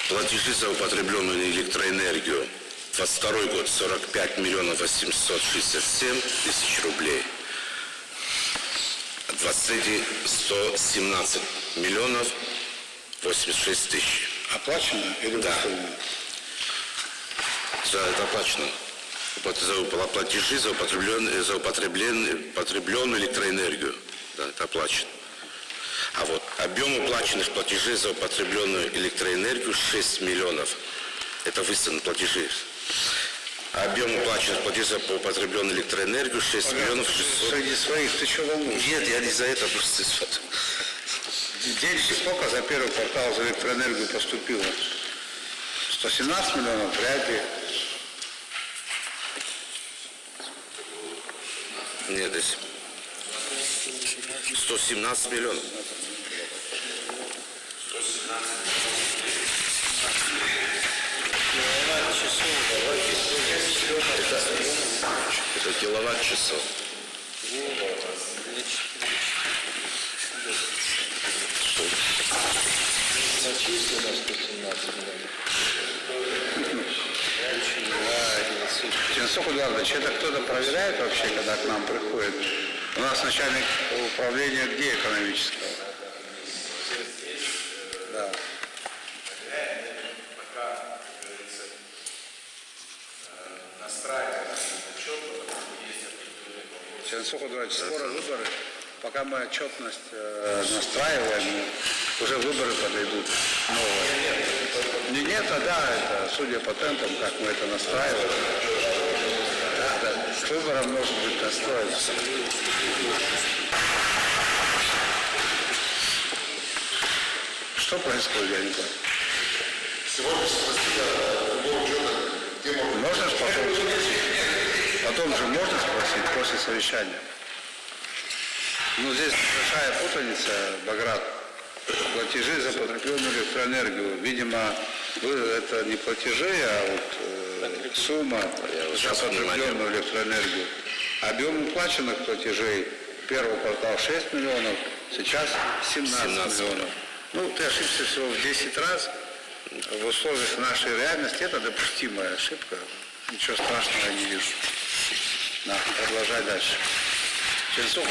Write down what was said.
Платежи за употребленную электроэнергию. 22 год 45 миллионов 867 тысяч рублей. 23 117 миллионов 86 тысяч. Оплачено или да. Это оплачено. За платежи за употребленную электроэнергию. Да, это оплачено. А вот объем уплаченных платежей за употребленную электроэнергию 6 миллионов. Это выставленные платежи. Объем уплаченных платежей по употребленную электроэнергию 6 миллионов 600. Среди своих ты что волнуешься? Нет, я не за это просто. Денег сколько за первый квартал за электроэнергию поступило? 117 миллионов, вряд ли. Нет, здесь 117 миллионов. Это киловатт часов. Ченцов Эдуардович, это кто-то проверяет вообще, когда к нам приходит? У нас начальник управления где экономического? Да. Ченцов Эдуардович, скоро выборы. Пока мы отчетность настраиваем, уже выборы подойдут новые. Нет, а да, это судя по темпам, как мы это настраиваем. Да, с выбором может быть настроиться. Что происходит, я не понимаю. Сегодня можно спросить? Потом же можно спросить после совещания. Ну, здесь большая путаница, Баграт. Платежи за потребленную электроэнергию. Видимо, это не платежи, а вот сумма за потребленную электроэнергию. Объем уплаченных платежей первого квартала 6 миллионов, сейчас 17 миллионов. Ну, ты ошибся всего в 10 раз. В условиях нашей реальности это допустимая ошибка. Ничего страшного я не вижу. Надо продолжать дальше. Ченцов.